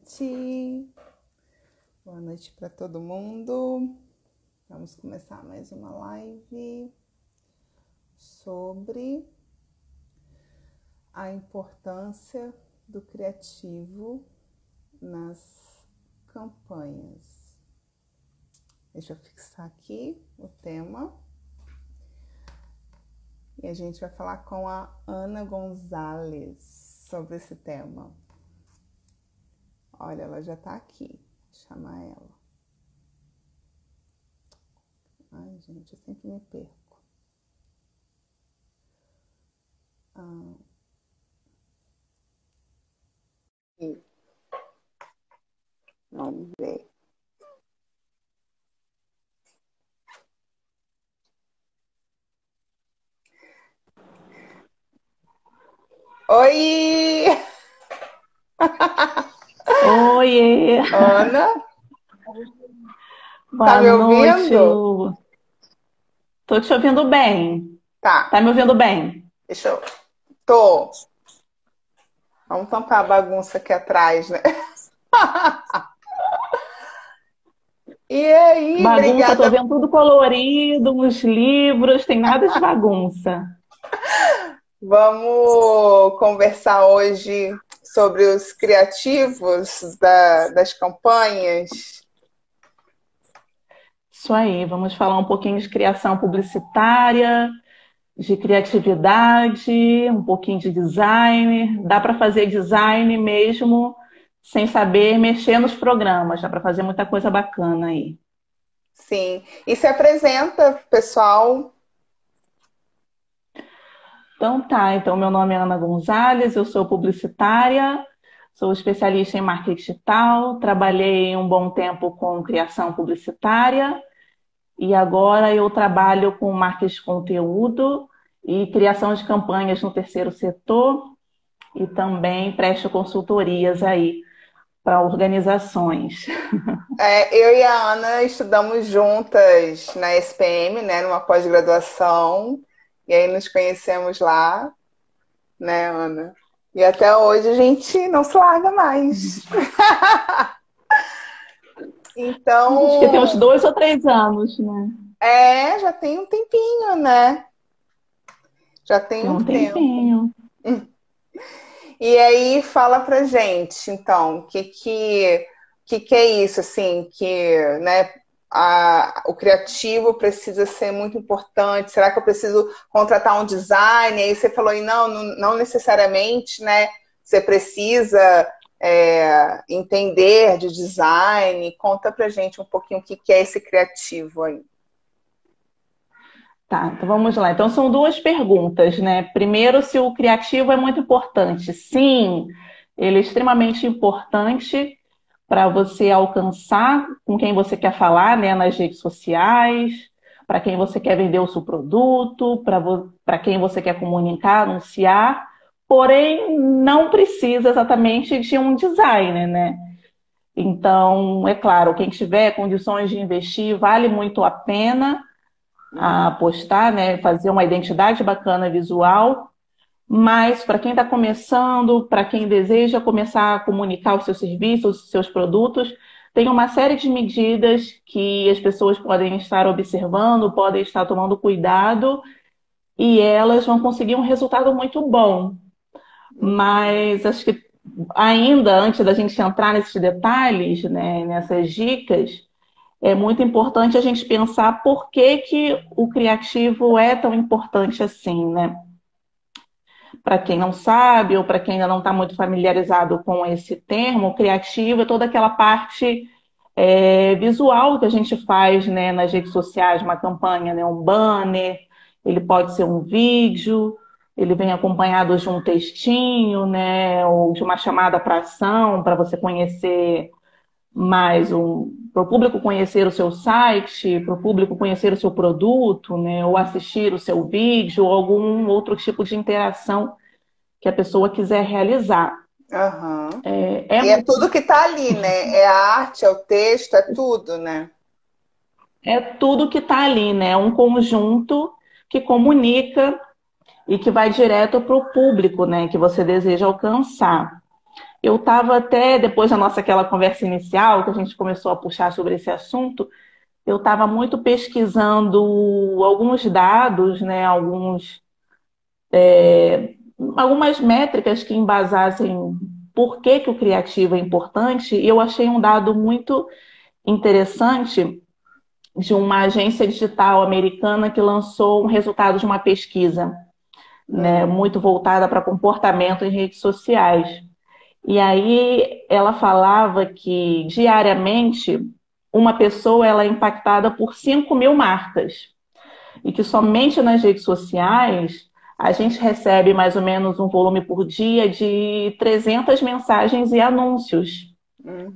noite. Boa noite para todo mundo. Vamos começar mais uma live sobre a importância do criativo nas campanhas. Deixa eu fixar aqui o tema. E a gente vai falar com a Ana Gonzalez sobre esse tema. Olha, ela já está aqui. Vou chamar ela. Ai, gente, eu sempre me perco. Vamos ver. Oi! Oi, Ana, tá boa me noite, ouvindo? Lu. Tô te ouvindo bem. Tá, Tá me ouvindo bem? deixa eu. Tô. Vamos tampar a bagunça aqui atrás, né? E aí, Bagunça, tô obrigada. vendo tudo colorido, uns livros, tem nada de bagunça. Vamos conversar hoje sobre os criativos das campanhas. Isso aí, vamos falar um pouquinho de criação publicitária, de criatividade, um pouquinho de design. Dá para fazer design mesmo sem saber mexer nos programas, dá para fazer muita coisa bacana aí. Sim. E se apresenta, pessoal. Então tá, então meu nome é Ana Gonzalez, eu sou publicitária, sou especialista em marketing digital, trabalhei um bom tempo com criação publicitária e agora eu trabalho com marketing de conteúdo e criação de campanhas no terceiro setor e também presto consultorias aí para organizações. Eu e a Ana estudamos juntas na SPM, né, numa pós-graduação, e aí nos conhecemos lá, né, Ana? E até hoje a gente não se larga mais. Acho que tem uns Então, 2 ou 3 anos, né? já tem um tempinho, né? Já tem Tem um um tempo. tempinho. E aí fala pra gente, então, o que é isso, assim, que, né, o criativo precisa ser muito importante. Será que eu preciso contratar um design? Aí você falou, e não necessariamente, né? Você precisa entender de design. Conta pra gente um pouquinho o que é esse criativo aí. Tá, então vamos lá. Então são duas perguntas, né? Primeiro, se o criativo é muito importante. Sim, ele é extremamente importante para você alcançar com quem você quer falar, né, nas redes sociais, para quem você quer vender o seu produto, para quem você quer comunicar, anunciar. Porém, não precisa exatamente de um designer, né? Então, é claro, quem tiver condições de investir, vale muito a pena a postar, né, fazer uma identidade bacana visual, mas para quem está começando, para quem deseja começar a comunicar os seus serviços, os seus produtos, tem uma série de medidas que as pessoas podem estar observando, podem estar tomando cuidado e elas vão conseguir um resultado muito bom. Mas acho que ainda antes da gente entrar nesses detalhes, né, nessas dicas, é muito importante a gente pensar por que que o criativo é tão importante assim, né? Para quem não sabe ou para quem ainda não está muito familiarizado com esse termo, criativo é toda aquela parte visual que a gente faz, né, nas redes sociais, uma campanha, né, um banner, ele pode ser um vídeo, ele vem acompanhado de um textinho, né, ou de uma chamada para ação, para você conhecer mais para o público conhecer o seu site, para o público conhecer o seu produto, né, ou assistir o seu vídeo, ou algum outro tipo de interação que a pessoa quiser realizar. Aham. É, E é tudo que tá ali, né? É a arte, é o texto, é tudo, né? é tudo que está ali, né? É um conjunto que comunica e que vai direto para o público, né, que você deseja alcançar. eu estava até, depois da nossa aquela conversa inicial, que a gente começou a puxar sobre esse assunto, eu estava muito pesquisando alguns dados, né, algumas métricas que embasassem por que que o criativo é importante, e eu achei um dado muito interessante de uma agência digital americana que lançou um resultado de uma pesquisa, né, muito voltada para comportamento em redes sociais. E aí ela falava que diariamente uma pessoa ela é impactada por 5.000 marcas e que somente nas redes sociais a gente recebe mais ou menos um volume por dia de 300 mensagens e anúncios,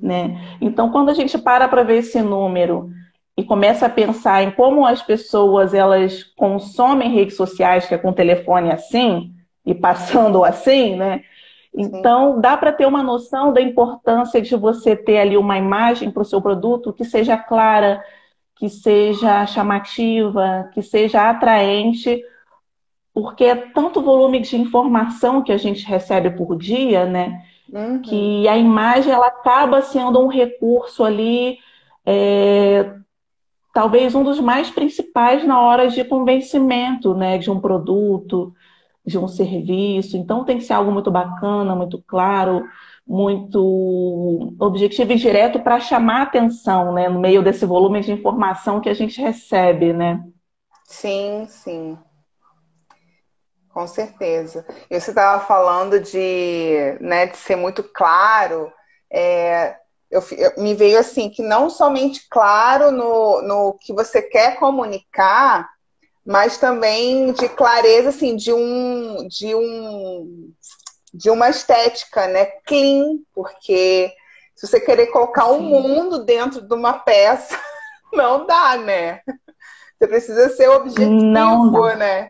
né? Então, quando a gente para ver esse número e começa a pensar em como as pessoas elas consomem redes sociais, que é com o telefone assim e passando assim, né? Sim. Então, dá para ter uma noção da importância de você ter ali uma imagem para o seu produto que seja clara, que seja chamativa, que seja atraente, porque é tanto volume de informação que a gente recebe por dia, né? Uhum. Que a imagem ela acaba sendo um recurso ali, talvez um dos mais principais na hora de convencimento, né? De um produto, de um serviço. Então tem que ser algo muito bacana, muito claro, muito objetivo e direto para chamar a atenção, né? No meio desse volume de informação que a gente recebe, né? Sim, sim, com certeza. E você estava falando de, né, de ser muito claro. É, me veio assim que não somente claro no que você quer comunicar, mas também de clareza assim, de uma estética, né, clean, porque se você querer colocar um Sim. mundo dentro de uma peça, não dá, né? Você precisa ser Não dá. objetivo, né?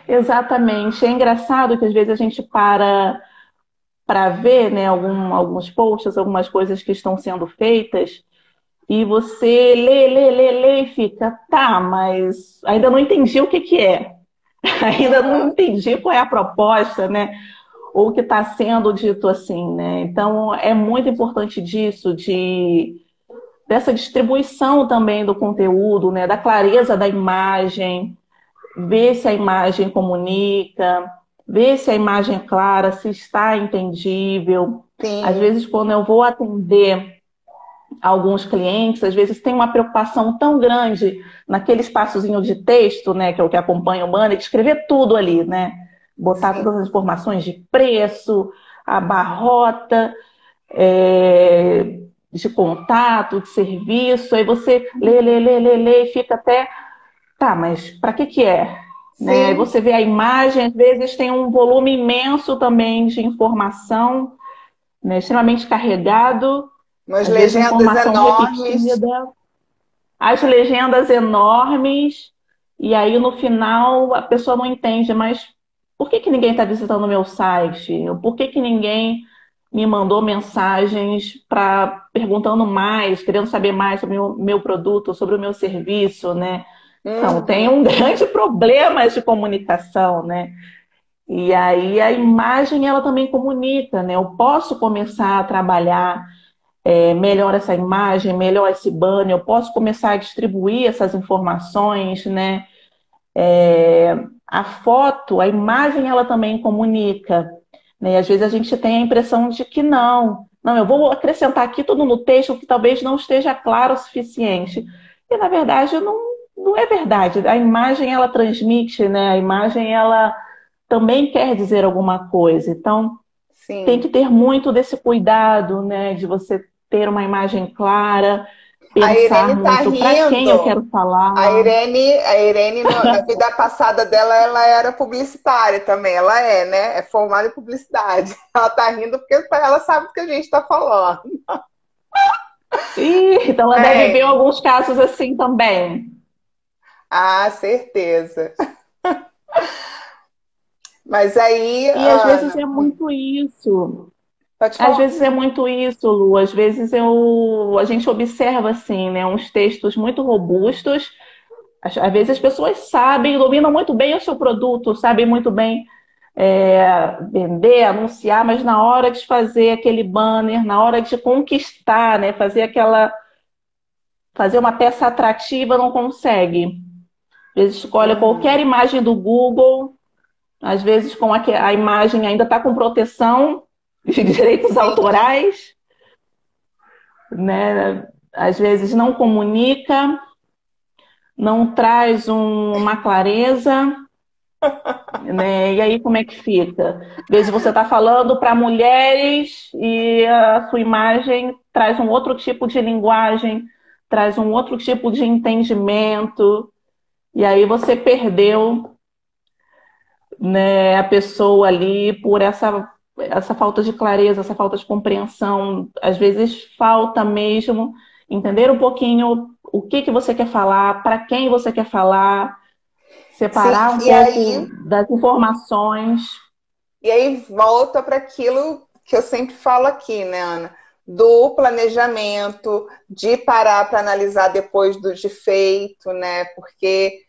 Exatamente. É engraçado que às vezes a gente para ver, né, alguns posts, algumas coisas que estão sendo feitas, e você lê e fica, tá, mas ainda não entendi o que que é. Ainda não Uhum. entendi qual é a proposta, né? Ou o que está sendo dito assim, né? Então é muito importante disso, dessa distribuição também do conteúdo, né? Da clareza da imagem, ver se a imagem comunica, ver se a imagem é clara, se está entendível. Às Sim, vezes, quando eu vou atender alguns clientes, às vezes tem uma preocupação tão grande naquele espaçozinho de texto, né, que é o que acompanha o banner, de escrever tudo ali, né? Botar sim. todas as informações de preço, a barrota, de contato, de serviço, aí você lê e fica até, tá, mas para que que é? Né? Aí Sim, você vê a imagem, às vezes tem um volume imenso também de informação, né, extremamente carregado, umas às vezes legendas informação enormes. repetida, as legendas enormes, e aí no final a pessoa não entende, mas por que que ninguém está visitando o meu site? Por que que ninguém me mandou mensagens perguntando mais, querendo saber mais sobre o meu produto, sobre o meu serviço, né? Então, tem Uhum. um grande problema de comunicação, né? E aí a imagem ela também comunica, né? Eu posso começar a trabalhar melhor essa imagem, melhor esse banner, eu posso começar a distribuir essas informações, né? A foto, a imagem, ela também comunica, né? E às vezes a gente tem a impressão de que não. Não, eu vou acrescentar aqui tudo no texto que talvez não esteja claro o suficiente. E na verdade não é verdade. A imagem ela transmite, né? A imagem ela também quer dizer alguma coisa. Então, tem Sim. que ter muito desse cuidado, né, de você ter uma imagem clara, A pensar Irene tá muito para quem eu rindo. quero falar. A Irene na vida passada dela, ela era publicitária também. Ela é, né? É formada em publicidade. Ela tá rindo porque ela sabe do que a gente tá falando. Então ela deve ver É. alguns casos assim também. Ah, certeza. Mas aí, E às vezes Ana, é muito isso. pode Às falar. vezes é muito isso, Lu. Às vezes a gente observa assim, né, uns textos muito robustos. Às vezes as pessoas sabem, dominam muito bem o seu produto, sabem muito bem vender, anunciar, mas na hora de fazer aquele banner, na hora de conquistar, né, fazer uma peça atrativa, não consegue. Às vezes escolhe qualquer Uhum. imagem do Google, às vezes com a imagem ainda está com proteção de direitos Sim. autorais, né? Às vezes não comunica, não traz uma clareza, né? E aí como é que fica? Às vezes você está falando para mulheres e a sua imagem traz um outro tipo de linguagem, traz um outro tipo de entendimento, e aí você perdeu, né, a pessoa ali por essa falta de clareza, essa falta de compreensão. Às vezes falta mesmo entender um pouquinho o que que você quer falar, para quem você quer falar, Sim, separar um e pouco aí, das informações. e aí volta para aquilo que eu sempre falo aqui, né, Ana? Do planejamento, de parar para analisar depois do de feito, né? Porque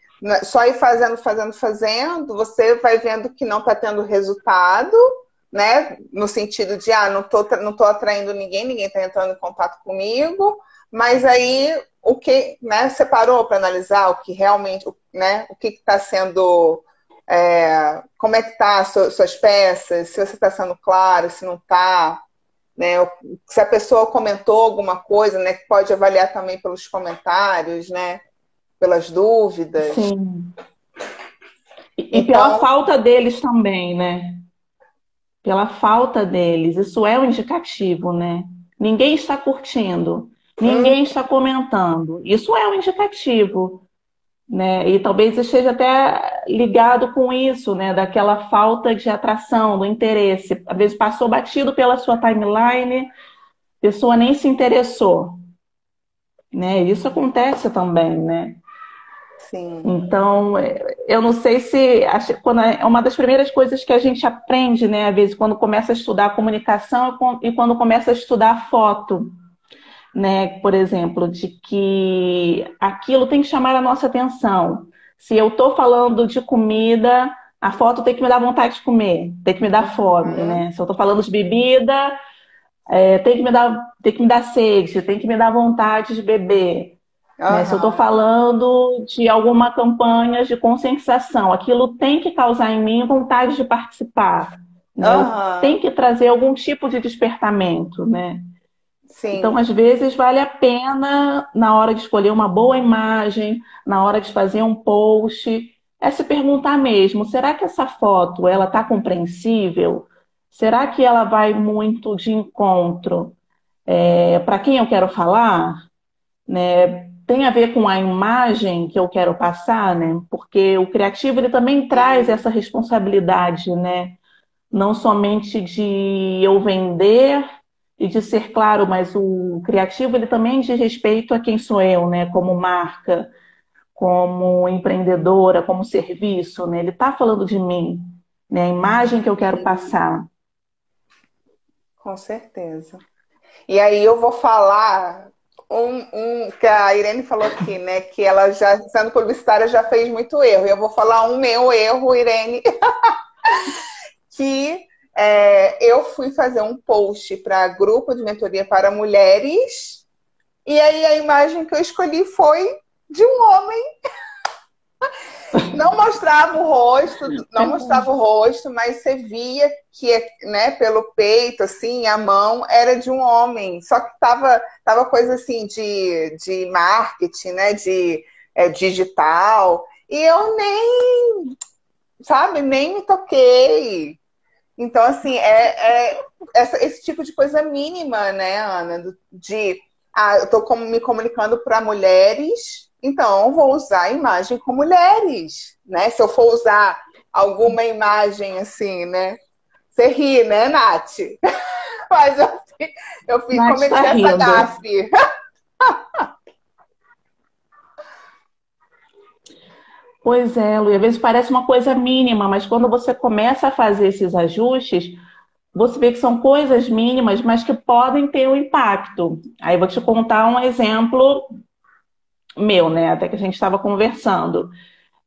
só ir fazendo, fazendo, fazendo, você vai vendo que não está tendo resultado, né? No sentido de, não tô atraindo ninguém, ninguém está entrando em contato comigo, mas aí o que, né? Você parou para analisar o que realmente, né? O que está sendo como é que tá suas peças, se você está sendo claro, se não está, né? Se a pessoa comentou alguma coisa, né? Que pode avaliar também pelos comentários, né? Pelas dúvidas. Sim. E pela Então, falta deles também, né? Pela falta deles. Isso é um indicativo, né? Ninguém está curtindo, hum, ninguém está comentando. Isso é um indicativo, né? E talvez esteja até ligado com isso, né? Daquela falta de atração, do interesse. Às vezes passou batido pela sua timeline, a pessoa nem se interessou, né? Isso acontece também, né? sim, Então, eu não sei se quando é uma das primeiras coisas que a gente aprende, né? Às vezes, quando começa a estudar comunicação e quando começa a estudar foto, né? Por exemplo, de que aquilo tem que chamar a nossa atenção. Se eu estou falando de comida, a foto tem que me dar vontade de comer, tem que me dar fome, uhum, né? Se eu estou falando de bebida, tem que me dar sede, tem que me dar vontade de beber. Né? Se eu estou aham, falando de alguma campanha de conscientização, aquilo tem que causar em mim vontade de participar. Né? Eu tenho aham, que trazer algum tipo de despertamento, né? Então, sim, às vezes, vale a pena, na hora de escolher uma boa imagem, na hora de fazer um post, se perguntar mesmo, será que essa foto ela está compreensível? Será que ela vai muito de encontro para quem eu quero falar? Né? Tem a ver com a imagem que eu quero passar, né? Porque o criativo ele também traz sim, essa responsabilidade, né? Não somente de eu vender e de ser claro, mas o criativo ele também diz respeito a quem sou eu, né? Como marca, como empreendedora, como serviço, né? Ele está falando de mim, né? A imagem que eu quero sim, passar. com certeza. E aí eu vou falar que a Irene falou aqui, né? Que ela já, sendo publicitária, já fez muito erro. E eu vou falar um meu erro, Irene, que eu fui fazer um post para grupo de mentoria para mulheres, e aí a imagem que eu escolhi foi de um homem. Não mostrava o rosto, não mostrava o rosto, mas você via que, né, pelo peito, assim, a mão era de um homem. Só que tava coisa assim de marketing, né, de digital. E eu nem, sabe, nem me toquei. Então, assim, esse tipo de coisa mínima, né, Ana? Eu estou me comunicando para mulheres, então eu vou usar a imagem com mulheres, né? Se eu for usar alguma imagem assim, né? Você ri, né, Nath? Mas Nath está cometi essa rindo. gafe. Pois é, Lu, às vezes parece uma coisa mínima, mas quando você começa a fazer esses ajustes, você vê que são coisas mínimas, mas que podem ter um impacto. Aí eu vou te contar um exemplo meu, né? Até que a gente estava conversando.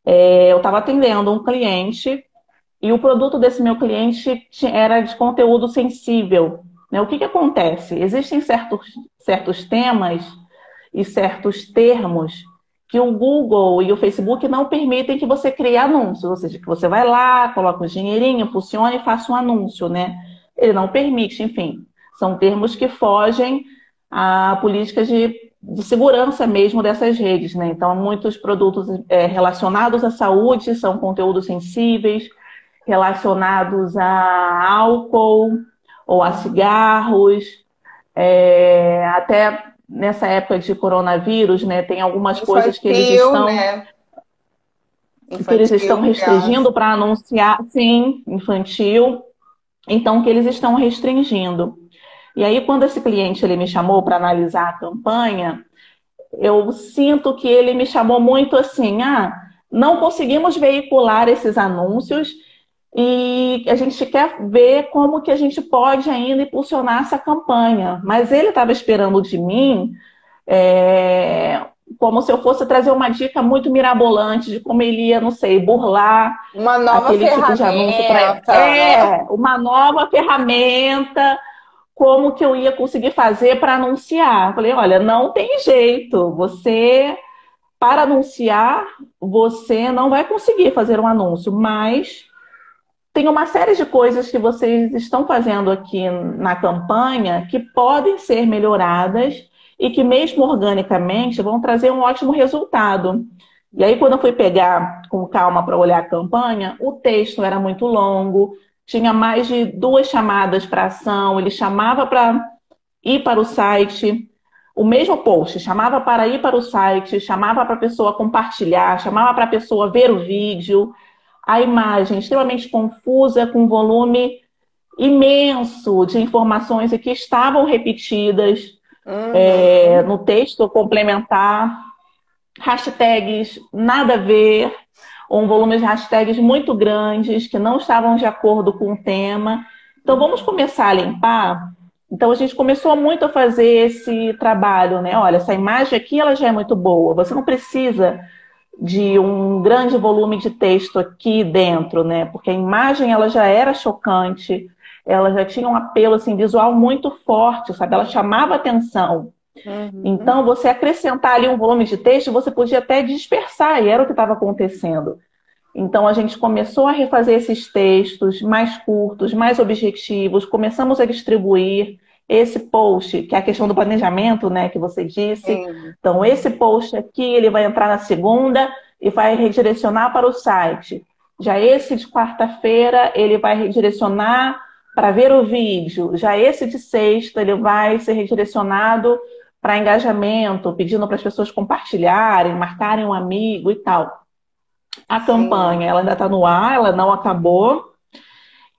Eu estava atendendo um cliente e o produto desse meu cliente era de conteúdo sensível, né? O que que acontece? Existem certos temas e certos termos que o Google e o Facebook não permitem que você crie anúncios, ou seja, que você vai lá, coloca um dinheirinho, impulsiona e faça um anúncio, né? Ele não permite, enfim. São termos que fogem a políticas de segurança mesmo dessas redes, né? Então, muitos produtos relacionados à saúde são conteúdos sensíveis, relacionados a álcool ou a cigarros, até nessa época de coronavírus, né, tem algumas coisas Infantil, né? que eles estão Infantil, criança. restringindo para anunciar, sim, infantil, então que eles estão restringindo. E aí, quando esse cliente ele me chamou para analisar a campanha, eu sinto que ele me chamou muito assim, não conseguimos veicular esses anúncios e a gente quer ver como que a gente pode ainda impulsionar essa campanha. Mas ele estava esperando de mim é, como se eu fosse trazer uma dica muito mirabolante de como ele ia, não sei, burlar Uma nova aquele tipo de anúncio para ferramenta, né? uma nova ferramenta, como que eu ia conseguir fazer para anunciar. Eu falei, olha, não tem jeito, você para anunciar, você não vai conseguir fazer um anúncio, mas tem uma série de coisas que vocês estão fazendo aqui na campanha que podem ser melhoradas e que, mesmo organicamente, vão trazer um ótimo resultado. E aí, quando eu fui pegar com calma para olhar a campanha, o texto era muito longo, tinha mais de 2 chamadas para ação, ele chamava para ir para o site, o mesmo post, chamava para ir para o site, chamava para a pessoa compartilhar, chamava para a pessoa ver o vídeo, a imagem extremamente confusa, com volume imenso de informações e que estavam repetidas Uhum. no texto complementar, hashtags nada a ver, ou um volume de hashtags muito grandes que não estavam de acordo com o tema. Então vamos começar a limpar. Então a gente começou muito a fazer esse trabalho, né? Olha, essa imagem aqui ela já é muito boa. Você não precisa de um grande volume de texto aqui dentro, né? Porque a imagem ela já era chocante, ela já tinha um apelo assim visual muito forte, sabe? Ela chamava atenção. Uhum. Então, você acrescentar ali um volume de texto, você podia até dispersar, e era o que estava acontecendo. Então, a gente começou a refazer esses textos mais curtos, mais objetivos, começamos a distribuir esse post, que é a questão do planejamento, né, que você disse. Sim, Então, esse post aqui, ele vai entrar na segunda e vai redirecionar para o site. Já esse de quarta-feira, ele vai redirecionar para ver o vídeo. Já esse de sexta, ele vai ser redirecionado para engajamento, pedindo para as pessoas compartilharem, marcarem um amigo e tal. A sim. campanha ela ainda está no ar, ela não acabou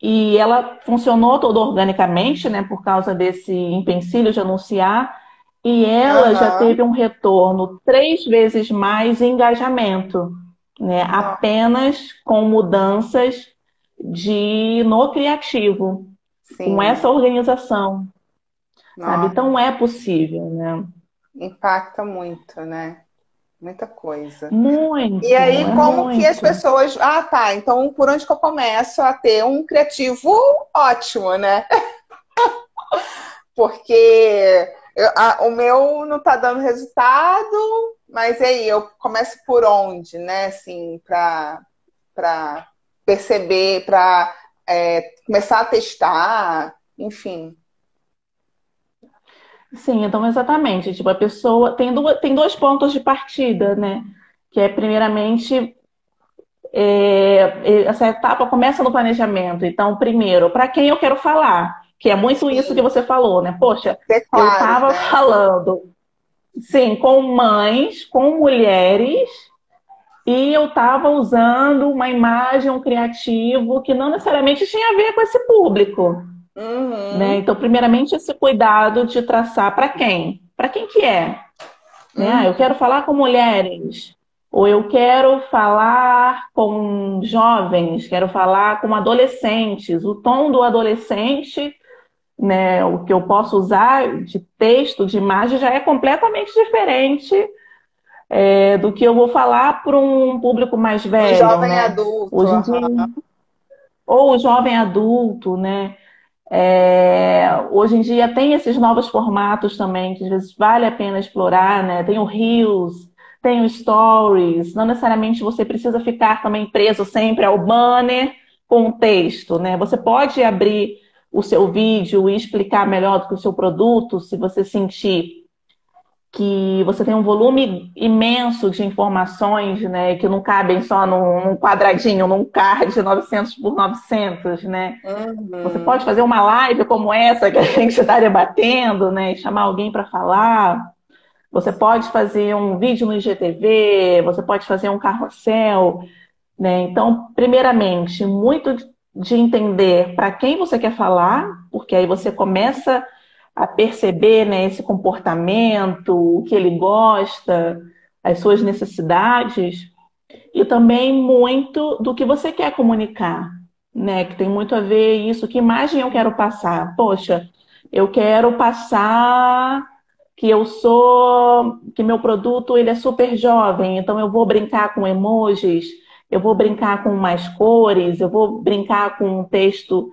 e ela funcionou toda organicamente, né, por causa desse empecilho de anunciar, e ela já Aham. teve um retorno 3 vezes mais em engajamento, né, Não, apenas com mudanças no criativo, com sim. essa organização, sabe? Nossa, Então é possível, né? impacta muito, né? Muita coisa. E Muito, aí, é como que as muito. pessoas. Ah, tá. Então, por onde que eu começo a ter um criativo ótimo, né? Porque o meu não tá dando resultado, mas e aí, eu começo por onde, né? Assim, para perceber, para começar a testar, enfim. Sim, então exatamente. Tipo, a pessoa tem dois pontos de partida, né? Que é, primeiramente, essa etapa começa no planejamento. Então, primeiro, para quem eu quero falar? Que é muito isso que Sim, você falou, né? Poxa, ser eu claros, estava né? falando, sim, com mães, com mulheres, e eu estava usando uma imagem, um criativo que não necessariamente tinha a ver com esse público. Né? Uhum, Então, primeiramente, esse cuidado de traçar para quem? Para quem que é? Né? Eu uhum. quero falar com mulheres, ou eu quero falar com jovens, quero falar com adolescentes. O tom do adolescente, né, o que eu posso usar de texto, de imagem, já é completamente diferente do que eu vou falar para um público mais Um velho, jovem né? adulto, Hoje em dia, aham. ou o jovem adulto, né? Hoje em dia tem esses novos formatos também, que às vezes vale a pena explorar, né? Tem o Reels, tem o Stories, não necessariamente você precisa ficar também preso sempre ao banner com o texto, né? Você pode abrir o seu vídeo e explicar melhor do que o seu produto, se você sentir que você tem um volume imenso de informações, né, que não cabem só num quadradinho, num card 900 por 900, né? Você pode Uhum. fazer uma live como essa que a gente está debatendo, né, e chamar alguém para falar. Você pode fazer um vídeo no IGTV, você pode fazer um carrossel, né? Então, primeiramente, muito de entender para quem você quer falar, porque aí você começa a perceber, né, esse comportamento, o que ele gosta, as suas necessidades, e também muito do que você quer comunicar, né? Que tem muito a ver isso, que imagem eu quero passar? Poxa, eu quero passar que meu produto ele é super jovem, então eu vou brincar com emojis, eu vou brincar com mais cores, eu vou brincar com um texto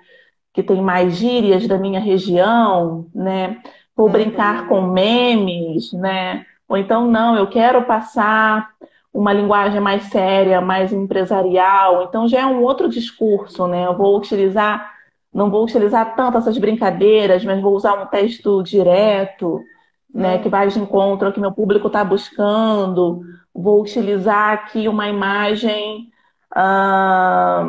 que tem mais gírias da minha região, né? Vou brincar com Uhum. memes, né? Ou então, não, eu quero passar uma linguagem mais séria, mais empresarial. Então já é um outro discurso, né? Não vou utilizar tanto essas brincadeiras, mas vou usar um texto direto, né? Que vai de Uhum. encontro ao que meu público está buscando. Vou utilizar aqui uma imagem ah,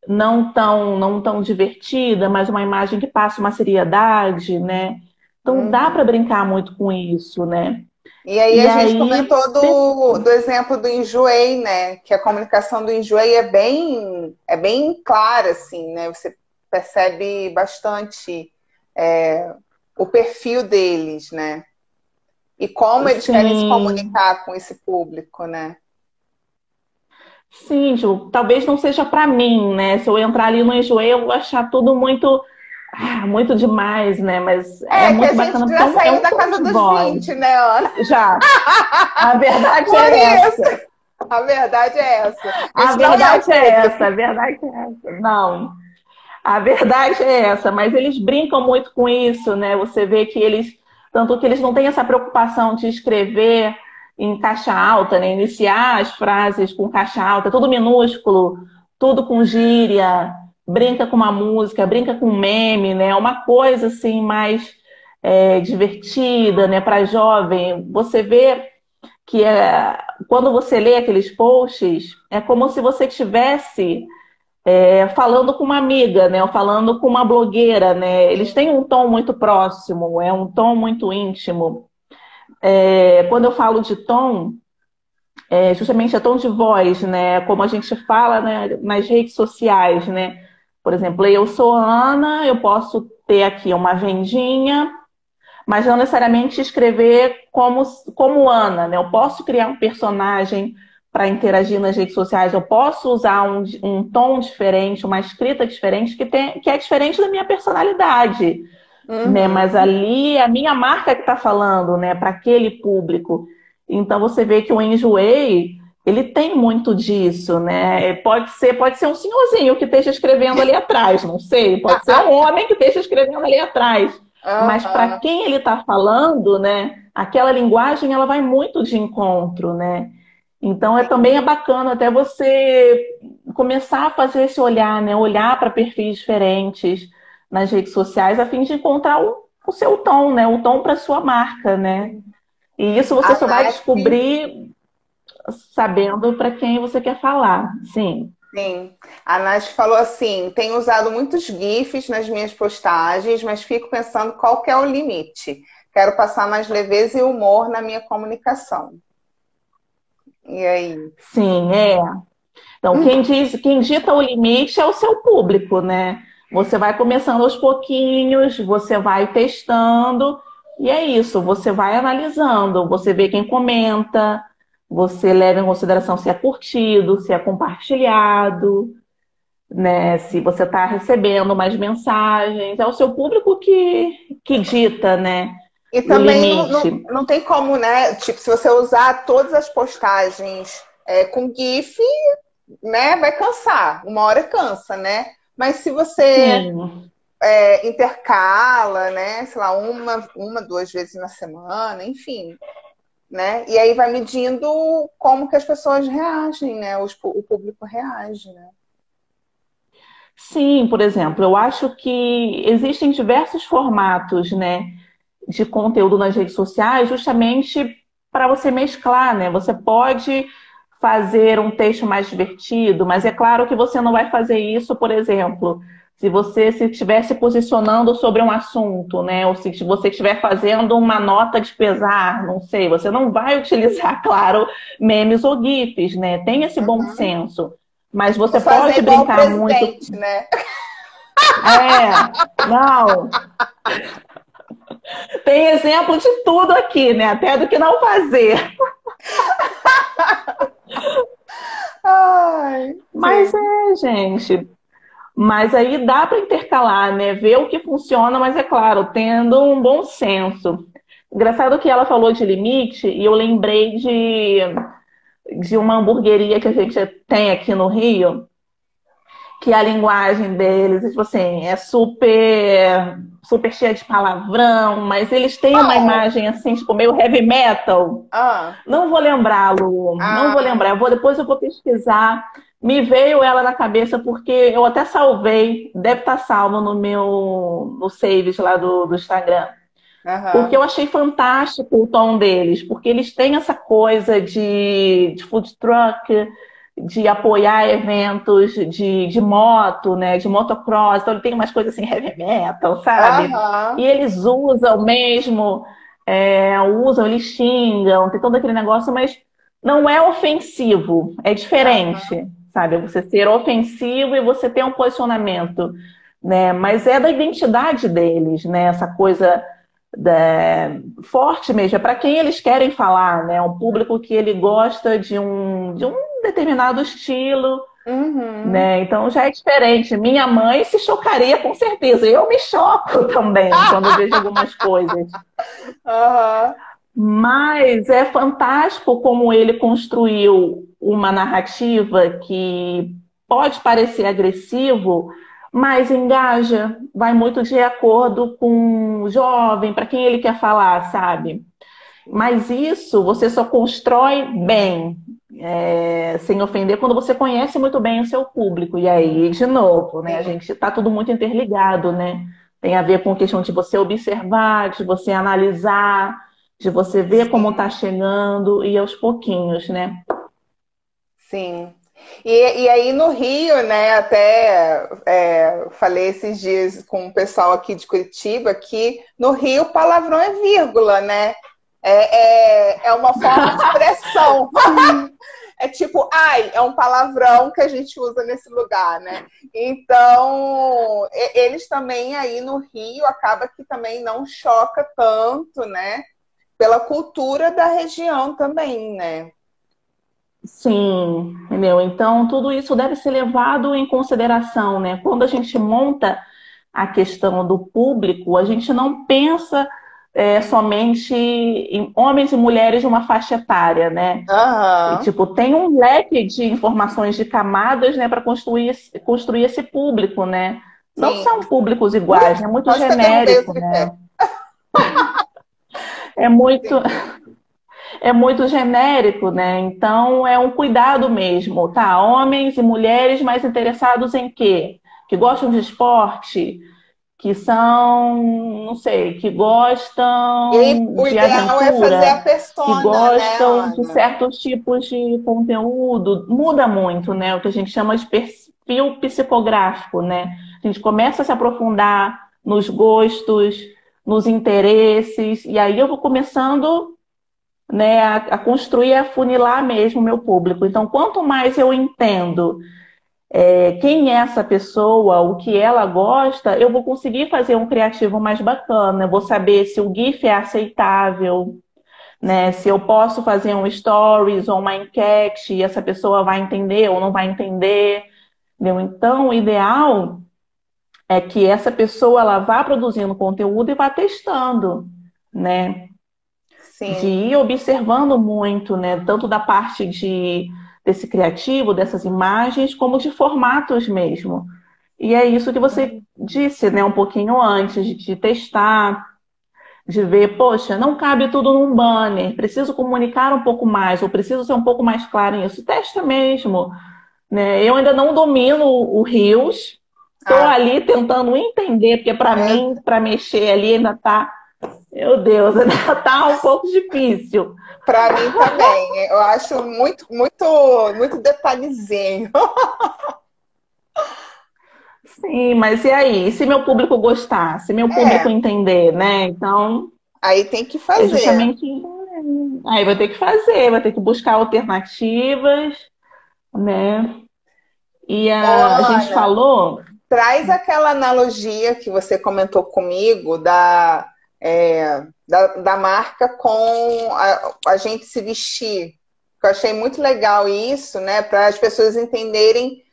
não tão divertida, mas uma imagem que passa uma seriedade, né? Então dá para Uhum. brincar muito com isso, né? E aí E a gente aí, comentou do exemplo do Enjoei, né? Que a comunicação do Enjoei é bem clara, assim, né? Você percebe bastante é, o perfil deles, né? E como eles querem se sim, comunicar com esse público, né? sim, Ju, talvez não seja para mim, né? Se eu entrar ali no Enjoei, eu vou achar tudo muito, muito demais, né? Mas é É que a muito gente bacana porque já é saiu um da tom casa de dos voz. 20, né, Ana? Já, a verdade Por é essa. isso! A verdade é essa. A Esse não é o verdade é essa, público. a verdade é essa. Não. A verdade é essa, mas eles brincam muito com isso, né? Você vê que tanto que eles não têm essa preocupação de escrever em caixa alta, né? Iniciar as frases com caixa alta, tudo minúsculo, tudo com gíria, brinca com uma música, brinca com um meme, né? Uma coisa assim mais divertida, né? Para jovem. Você vê que quando você lê aqueles posts, é como se você tivesse falando com uma amiga, né? Ou falando com uma blogueira, né? Eles têm um tom muito próximo, é um tom muito íntimo. Quando eu falo de tom, justamente é tom de voz, né? Como a gente fala, né, nas redes sociais, né? Por exemplo, eu sou Ana, eu posso ter aqui uma agendinha, mas não necessariamente escrever como Ana, né? Eu posso criar um personagem para interagir nas redes sociais, eu posso usar um tom diferente, uma escrita diferente, que é diferente da minha personalidade, né? Mas Uhum. ali é a minha marca que está falando, né? Para aquele público. Então você vê que o Enjoei, ele tem muito disso, né? Pode ser um senhorzinho que esteja escrevendo ali atrás, não sei. Pode ser um homem que esteja escrevendo ali atrás. Mas para Aham. quem ele está falando, né? Aquela linguagem, ela vai muito de encontro, né? Então também é bacana até você começar a fazer esse olhar, né? Olhar para perfis diferentes nas redes sociais a fim de encontrar o seu tom, né? O tom para sua marca, né? E isso A você só vai Nath, descobrir sabendo para quem você quer falar. Sim. sim. A Nath falou assim: tenho usado muitos GIFs nas minhas postagens, mas fico pensando qual que é o limite. Quero passar mais leveza e humor na minha comunicação. E aí? Sim, é. Então, quem dita o limite é o seu público, né? Você vai começando aos pouquinhos, você vai testando, e é isso, você vai analisando, você vê quem comenta, você leva em consideração se é curtido, se é compartilhado, né? Se você está recebendo mais mensagens, é o seu público que dita, né? E O também limite. não tem como, né? Tipo, se você usar todas as postagens com GIF, né, vai cansar. Uma hora cansa, né? Mas se você Sim. intercala, né, sei lá, uma, duas vezes na semana, enfim, né? E aí vai medindo como que as pessoas reagem, né? O público reage, né? Sim, por exemplo, eu acho que existem diversos formatos, né, de conteúdo nas redes sociais, justamente para você mesclar, né? Você pode fazer um texto mais divertido, mas é claro que você não vai fazer isso, por exemplo, se você se estiver se posicionando sobre um assunto, né? Ou se você estiver fazendo uma nota de pesar, não sei, você não vai utilizar, claro, memes ou GIFs, né? Tem esse bom Uhum. senso. Mas Vou você fazer pode igual o brincar muito. presidente, né? É, não, tem exemplo de tudo aqui, né? Até do que não fazer. Ai, Mas sim. é, gente. Mas aí dá para intercalar, né? Ver o que funciona, mas é claro, tendo um bom senso. Engraçado que ela falou de limite e eu lembrei de uma hamburgueria que a gente tem aqui no Rio, que a linguagem deles, tipo assim, é super cheia de palavrão, mas eles têm uma Qual? imagem assim, tipo, meio heavy metal. Ah, Não vou lembrar, Lu, não vou lembrar. ah, Depois eu vou pesquisar. Me veio ela na cabeça porque eu até salvei, deve estar salvo no saves lá do Instagram. Porque aham, eu achei fantástico o tom deles, porque eles têm essa coisa de food truck, de apoiar eventos de moto, né, de motocross, então ele tem umas coisas assim, heavy metal, sabe? E aham, eles usam mesmo, usam, eles xingam, tem todo aquele negócio, mas não é ofensivo, é aham, diferente, sabe? Você ser ofensivo e você ter um posicionamento, né? Mas é da identidade deles, né? Essa coisa forte mesmo, é para quem eles querem falar, né? Um público que ele gosta de um determinado estilo, uhum. né? Então já é diferente. Minha mãe se chocaria com certeza. Eu me choco também quando vejo algumas coisas. Aham, Mas é fantástico como ele construiu uma narrativa que pode parecer agressivo, mas engaja, vai muito de acordo com o jovem, para quem ele quer falar, sabe? Mas isso você só constrói bem, sem ofender, quando você conhece muito bem o seu público. E aí, de novo, né? A sim, gente está tudo muito interligado, né? Tem a ver com a questão de você observar, de você analisar, de você ver como está sim, chegando e aos pouquinhos, né? sim. E aí no Rio, né, até falei esses dias com o pessoal aqui de Curitiba que no Rio palavrão é vírgula, né? É uma forma de expressão. É tipo, ai, é um palavrão que a gente usa nesse lugar, né? Então, eles também aí no Rio acaba que também não choca tanto, né? Pela cultura da região também, né? Sim, entendeu? Então, tudo isso deve ser levado em consideração, né? Quando a gente monta a questão do público, a gente não pensa somente em homens e mulheres de uma faixa etária, né? E, Aham. tipo, tem um leque de informações de camadas, né, para construir esse público, né? Não Sim. são públicos Ui, iguais, é muito quase que eu derrubei o genérico, tripé. né? É muito, Sim. é muito genérico, né? Então é um cuidado mesmo, tá? Homens e mulheres mais interessados em quê? Que gostam de esporte, que são, não sei, que E aí, gostam o de ideal é fazer a aventura, que persona, né, gostam de Ana? certos tipos de conteúdo. Muda muito, né? O que a gente chama de perfil psicográfico, né? A gente começa a se aprofundar nos gostos, nos interesses, e aí eu vou começando, né, a construir, a funilar mesmo o meu público. Então, quanto mais eu entendo quem é essa pessoa, o que ela gosta, eu vou conseguir fazer um criativo mais bacana. Eu vou saber se o GIF é aceitável, né? Se eu posso fazer um stories ou uma enquete e essa pessoa vai entender ou não vai entender. Entendeu? Então, o ideal é que essa pessoa ela vá produzindo conteúdo e vá testando, né? De Sim. ir observando muito, né? Tanto da parte desse criativo, dessas imagens, como de formatos mesmo. E é isso que você disse, né, um pouquinho antes, de testar, de ver, poxa, não cabe tudo num banner, preciso comunicar um pouco mais, ou preciso ser um pouco mais claro nisso. Testa mesmo, né? Eu ainda não domino o Reels, estou Ah, ali tentando entender, porque para meu, mim, para mexer ali ainda tá, meu Deus, ainda tá um pouco difícil. para mim também. Eu acho muito, muito, muito detalhezinho. Sim, mas e aí? E se meu público gostar? Se meu público É, entender, né? Então, aí tem que é fazer. justamente. Aí vai ter que fazer, vai ter que buscar alternativas, né? E Ô, a gente Ana, falou. traz aquela analogia que você comentou comigo da marca com a gente se vestir. Eu achei muito legal isso, né? Para as pessoas entenderem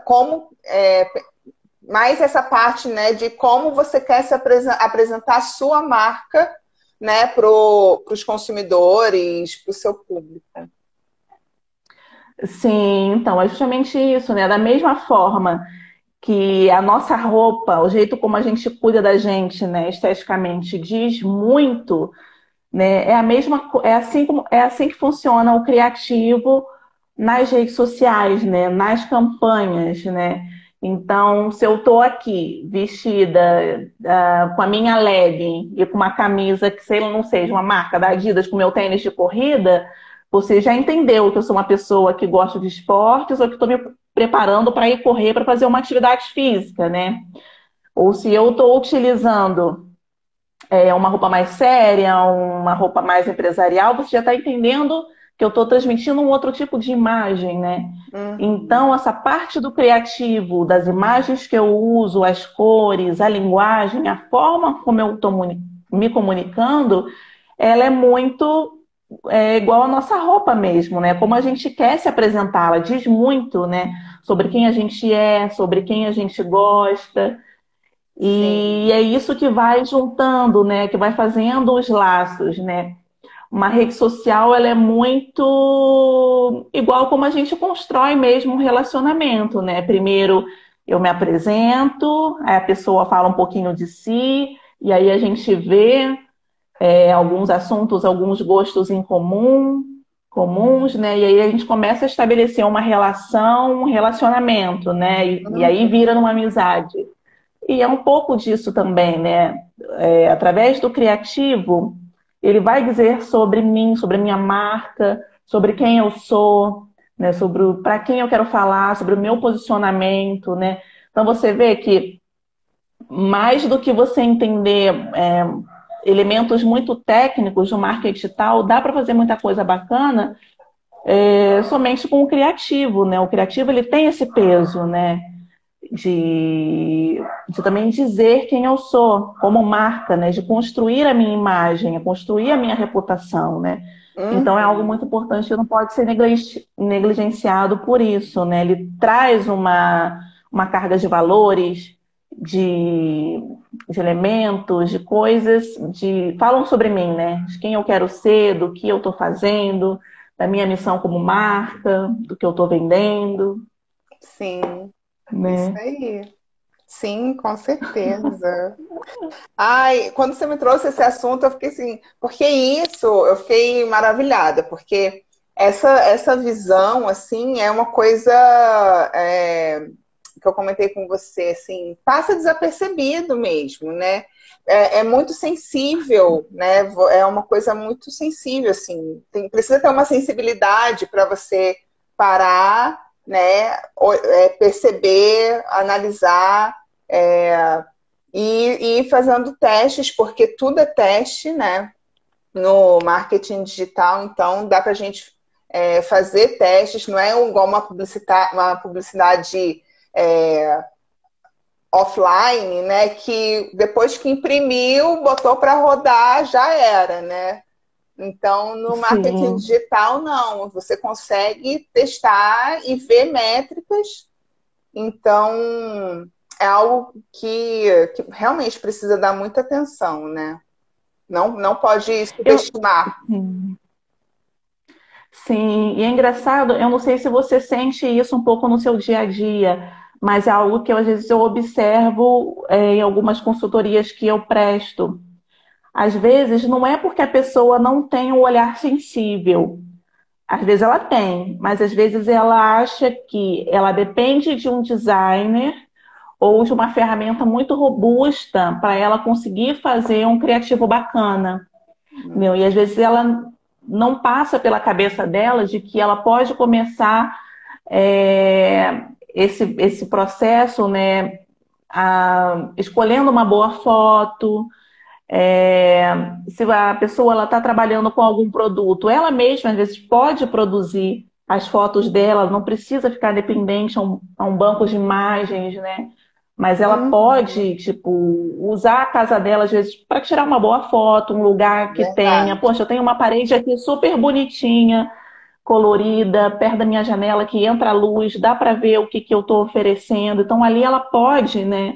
como mais essa parte, né, de como você quer apresentar a sua marca, né, para os consumidores, para o seu público. Sim, então, é justamente isso, né? Da mesma forma que a nossa roupa, o jeito como a gente cuida da gente, né, esteticamente, diz muito, né? É a mesma, é assim que funciona o criativo nas redes sociais, né? Nas campanhas, né? Então, se eu estou aqui vestida com a minha legging e com uma camisa que sei lá, não seja uma marca da Adidas com meu tênis de corrida, você já entendeu que eu sou uma pessoa que gosta de esportes ou que estou me preparando para ir correr para fazer uma atividade física, né? Ou se eu estou utilizando uma roupa mais séria, uma roupa mais empresarial, você já está entendendo que eu estou transmitindo um outro tipo de imagem, né? Uhum. Então, essa parte do criativo, das imagens que eu uso, as cores, a linguagem, a forma como eu estou me comunicando, ela é muito igual a nossa roupa mesmo, né? Como a gente quer se apresentar, ela diz muito, né? Sobre quem a gente é, sobre quem a gente gosta. Sim. E é isso que vai juntando, né? Que vai fazendo os laços, né? Uma rede social, ela é muito igual como a gente constrói mesmo um relacionamento, né? Primeiro eu me apresento, aí a pessoa fala um pouquinho de si, e aí a gente vê alguns assuntos, alguns gostos em comuns, né? E aí a gente começa a estabelecer uma relação, um relacionamento, né? E aí Uhum. vira numa amizade. E é um pouco disso também, né? Através do criativo, ele vai dizer sobre mim, sobre a minha marca, sobre quem eu sou, né? Sobre para quem eu quero falar, sobre o meu posicionamento, né? Então você vê que mais do que você entender elementos muito técnicos do marketing digital, dá para fazer muita coisa bacana somente com o criativo, né? O criativo ele tem esse peso, né? De também dizer quem eu sou como marca, né? De construir a minha imagem, construir a minha reputação, né? Então é algo Uhum. muito importante que não pode ser negligenciado por isso, né? Ele traz uma carga de valores, de, de elementos, de coisas, falam sobre mim, né? De quem eu quero ser, do que eu estou fazendo, da minha missão como marca, do que eu estou vendendo, Sim, isso né? aí. Sim, com certeza. Ai, quando você me trouxe esse assunto, eu fiquei assim, porque isso, eu fiquei maravilhada, porque essa visão, assim, é uma coisa que eu comentei com você, assim, passa desapercebido mesmo, né? É muito sensível, né? É uma coisa muito sensível, assim. Precisa ter uma sensibilidade para você parar, né? Perceber, analisar. E ir fazendo testes, porque tudo é teste, né? No marketing digital, então dá para a gente fazer testes, não é igual uma publicidade é, offline, né? Que depois que imprimiu, botou para rodar, já era, né? Então, no marketing Sim. digital, não. Você consegue testar e ver métricas. Então, é algo que realmente precisa dar muita atenção, né? Não pode Eu, subestimar. sim, e é engraçado, eu não sei se você sente isso um pouco no seu dia a dia, mas é algo que às vezes eu observo em algumas consultorias que eu presto. Às vezes não é porque a pessoa não tem um olhar sensível. Às vezes ela tem, mas às vezes ela acha que ela depende de um designer ou de uma ferramenta muito robusta para ela conseguir fazer um criativo bacana. Meu, e às vezes ela não passa pela cabeça dela de que ela pode começar esse processo, né, escolhendo uma boa foto. Se a pessoa ela está trabalhando com algum produto, ela mesma às vezes pode produzir as fotos dela, não precisa ficar dependente a um banco de imagens, né? Mas ela Uhum. pode, tipo, usar a casa dela, às vezes, para tirar uma boa foto, um lugar que tenha. Verdade. Poxa, eu tenho uma parede aqui super bonitinha, colorida, perto da minha janela, que entra a luz, dá para ver o que, que eu estou oferecendo. Então, ali ela pode, né,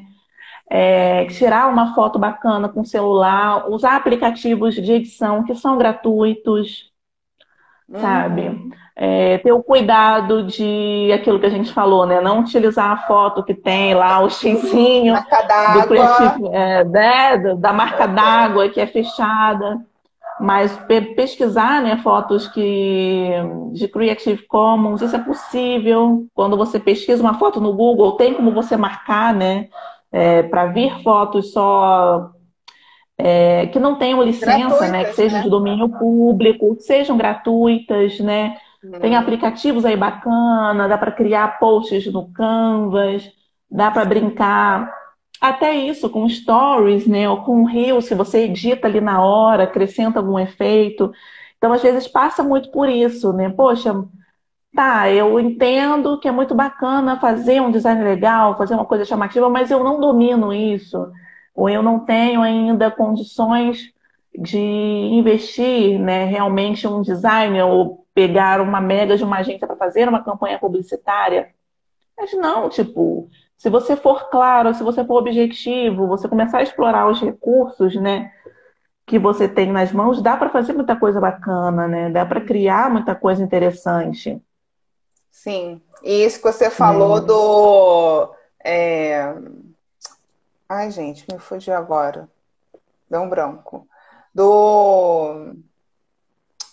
tirar uma foto bacana com o celular, usar aplicativos de edição que são gratuitos, sabe? Uhum. Ter o cuidado de aquilo que a gente falou, né? Não utilizar a foto que tem lá, o xizinho Marca do d'água. Creative, da marca d'água que é fechada, mas pesquisar, né, fotos de Creative Commons, isso é possível. Quando você pesquisa uma foto no Google, tem como você marcar, né, para vir fotos só que não tenham licença, né, que Gratuitas, sejam de né? domínio público, que sejam gratuitas, né? Tem Uhum. aplicativos aí bacana, dá para criar posts no Canvas, dá para brincar. Até isso com stories, né, ou com reels, se você edita ali na hora, acrescenta algum efeito. Então, às vezes passa muito por isso, né? Poxa, tá, eu entendo que é muito bacana fazer um design legal, fazer uma coisa chamativa, mas eu não domino isso, ou eu não tenho ainda condições de investir, né, realmente em um designer ou pegar uma mega de uma agência para fazer uma campanha publicitária. Mas não, tipo, se você for claro, se você for objetivo, você começar a explorar os recursos, né, que você tem nas mãos, dá para fazer muita coisa bacana, né? Dá para criar muita coisa interessante, Sim. E isso que você falou né? do. Ai, gente, me fugiu agora. Deu um branco. Do,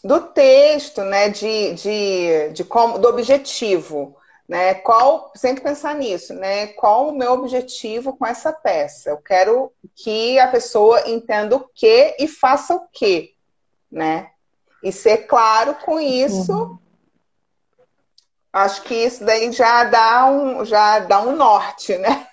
do texto, né? De como, do objetivo. Né? Qual, sempre pensar nisso, né? Qual o meu objetivo com essa peça? Eu quero que a pessoa entenda o que e faça o que, né? E ser claro com isso, Sim. acho que isso daí já dá um norte, né?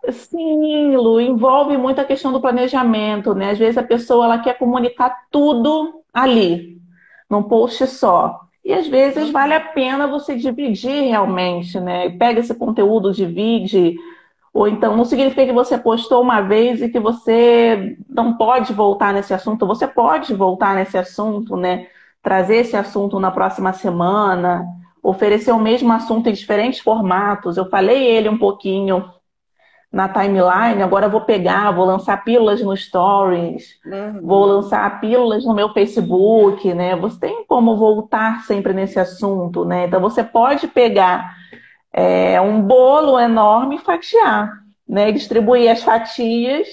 Sim, Lu, envolve muito a questão do planejamento, né? Às vezes a pessoa ela quer comunicar tudo ali, num post só. E às vezes vale a pena você dividir realmente, né? Pega esse conteúdo, divide, ou então não significa que você postou uma vez e que você não pode voltar nesse assunto. Você pode voltar nesse assunto, né? Trazer esse assunto na próxima semana, oferecer o mesmo assunto em diferentes formatos. Eu falei ele um pouquinho na timeline, agora eu vou pegar, vou lançar pílulas no Stories, vou Uhum. lançar pílulas no meu Facebook, né? Você tem como voltar sempre nesse assunto, né? Então você pode pegar um bolo enorme e fatiar, né? Distribuir as fatias,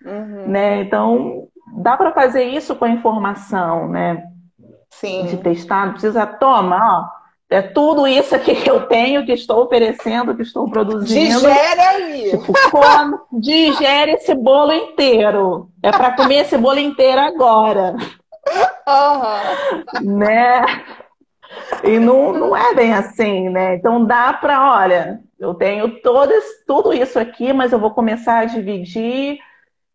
Uhum. né? Então dá para fazer isso com a informação, né? De Sim. testar, não precisa, toma, ó, é tudo isso aqui que eu tenho, que estou oferecendo, que estou produzindo. Digere aí. Tipo, come, digere esse bolo inteiro. É para comer esse bolo inteiro agora, Uhum. né? E não é bem assim, né? Então dá para, olha, eu tenho tudo isso aqui, mas eu vou começar a dividir.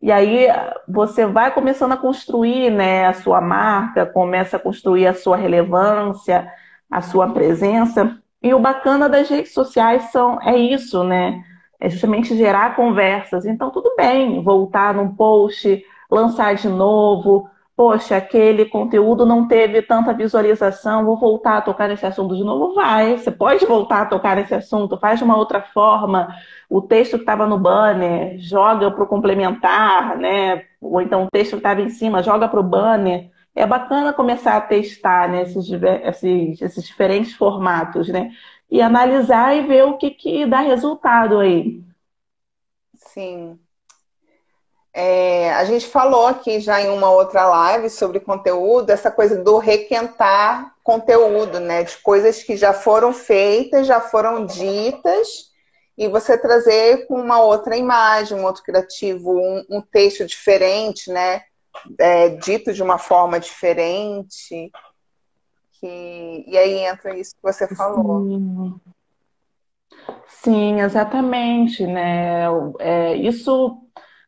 E aí você vai começando a construir, né, a sua marca, começa a construir a sua relevância, a sua presença. E o bacana das redes sociais é isso, né? É justamente gerar conversas. Então, tudo bem voltar num post, lançar de novo. Poxa, aquele conteúdo não teve tanta visualização, vou voltar a tocar nesse assunto de novo? Vai, você pode voltar a tocar nesse assunto, faz de uma outra forma. O texto que estava no banner, joga para o complementar, né? Ou então o texto que estava em cima, joga para o banner. É bacana começar a testar, né, esses diferentes formatos, né? e analisar e ver o que dá resultado aí. Sim. A gente falou aqui já em uma outra live sobre conteúdo, essa coisa do requentar conteúdo, né? De coisas que já foram feitas, já foram ditas, e você trazer com uma outra imagem, um outro criativo, um texto diferente, né? Dito de uma forma diferente. E aí entra isso que você falou. Sim, sim, exatamente, né? Isso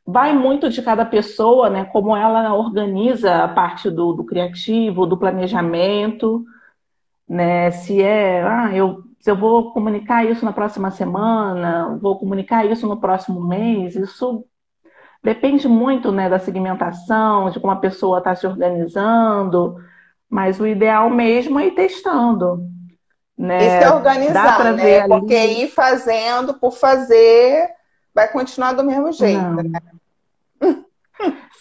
vai muito de cada pessoa, né? Como ela organiza a parte do criativo, do planejamento, né? Se eu vou comunicar isso na próxima semana, vou comunicar isso no próximo mês, isso depende muito, né, da segmentação, de como a pessoa está se organizando, mas o ideal mesmo é ir testando, Isso é né? Dá organizar, para né? ver Porque ali. ir fazendo por fazer vai continuar do mesmo jeito. Não.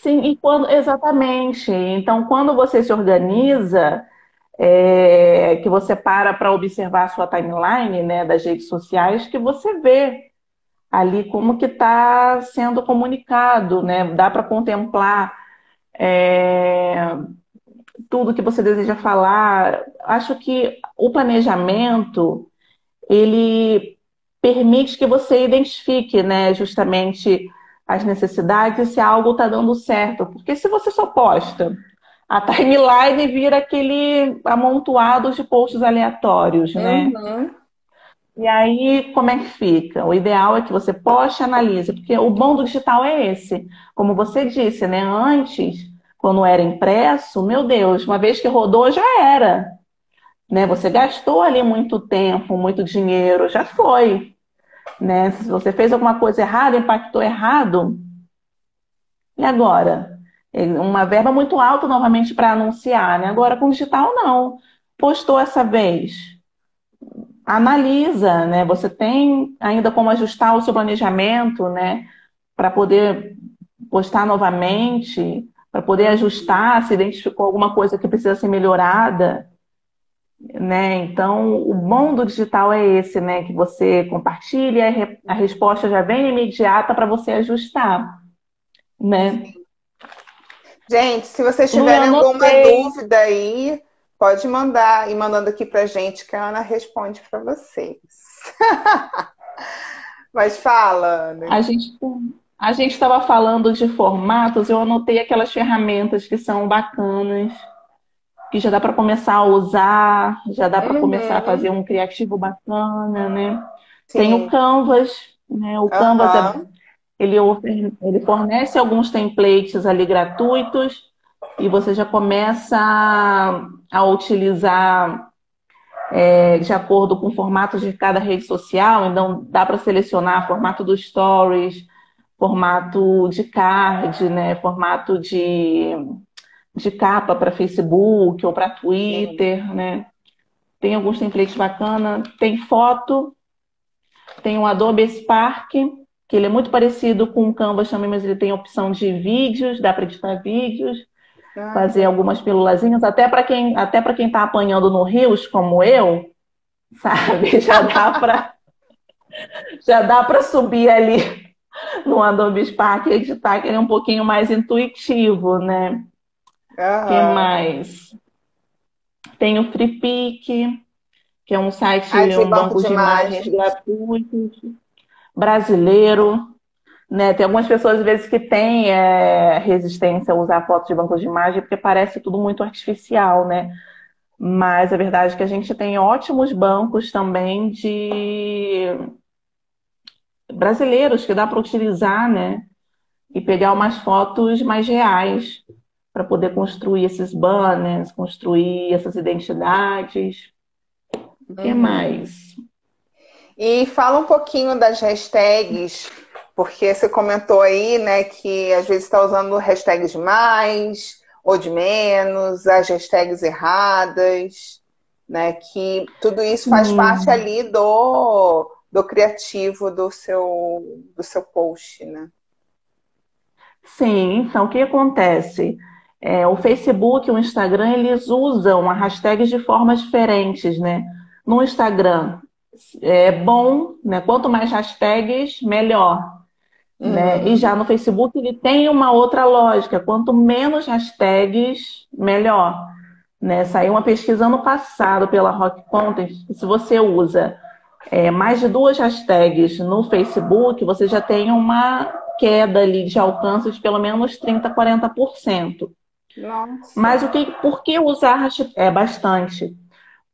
Sim, exatamente. Então, quando você se organiza, que você para observar a sua timeline, né, das redes sociais, que você vê ali como que está sendo comunicado, né? Dá para contemplar é, tudo que você deseja falar. Acho que o planejamento ele permite que você identifique, né, justamente as necessidades se algo está dando certo. Porque se você só posta, a timeline vira aquele amontoado de posts aleatórios, né? Uhum. E aí, como é que fica? O ideal é que você poste e analise, porque o bom do digital é esse. Como você disse, né? Antes, quando era impresso, meu Deus, uma vez que rodou, já era, né? Você gastou ali muito tempo, muito dinheiro, já foi, né? Se você fez alguma coisa errada, impactou errado, e agora? Uma verba muito alta novamente para anunciar, né? Agora com o digital, não. Postou essa vez. Analisa, né? Você tem ainda como ajustar o seu planejamento, né? Para poder postar novamente, para poder ajustar, se identificou alguma coisa que precisa ser melhorada, né? Então, o bom do digital é esse, né? Que você compartilha, a resposta já vem imediata para você ajustar, né? Gente, se vocês Lu, eu tiverem alguma anotei. dúvida aí, pode mandar e mandando aqui pra gente que a Ana responde para vocês. Mas fala, Ana. A gente a gente estava falando de formatos, eu anotei aquelas ferramentas que são bacanas, que já dá para começar a usar, já dá para começar a fazer Uhum. um criativo bacana, né? Tem o Sim. Canvas, né? O Canvas Aham. ele fornece alguns templates ali gratuitos e você já começa a utilizar de acordo com o formato de cada rede social. Então dá para selecionar formato do Stories, formato de card, né? Formato de capa para Facebook ou para Sim. Twitter, né? Tem alguns templates bacanas. Tem foto, tem o Adobe Spark, que ele é muito parecido com o Canvas também, mas ele tem a opção de vídeos, dá para editar vídeos, Ah, que fazer legal. algumas pilulazinhas, até para quem está apanhando no Rios, como eu, sabe? Já dá para subir ali no Adobe Spark e editar, que ele é um pouquinho mais intuitivo, né? O que Aham. mais? Tem o FreePic, que é um site, Ah, de um banco banco de de imagens imagens. gratuitos, brasileiro, né? Tem algumas pessoas, às vezes, que têm resistência a usar fotos de banco de imagem porque parece tudo muito artificial, né? Mas a verdade é que a gente tem ótimos bancos também de brasileiros que dá para utilizar, né? E pegar umas fotos mais reais para poder construir esses banners, construir essas identidades. O que Uhum. mais? E fala um pouquinho das hashtags, porque você comentou aí, né, que às vezes está usando hashtags de mais ou de menos, as hashtags erradas, né, que tudo isso faz parte Sim, ali do criativo do seu post, né? sim. Então, o que acontece? O Facebook e o Instagram, eles usam a hashtag de formas diferentes, né? No Instagram, é bom, né? Quanto mais hashtags, melhor, né? E Uhum. já no Facebook ele tem uma outra lógica, quanto menos hashtags, melhor, né? Saiu uma pesquisa ano passado pela Rock Content, que se você usa mais de 2 hashtags no Facebook, você já tem uma queda ali de alcance de pelo menos 30, 40%. Mas Nossa. por que usar hashtag? É bastante.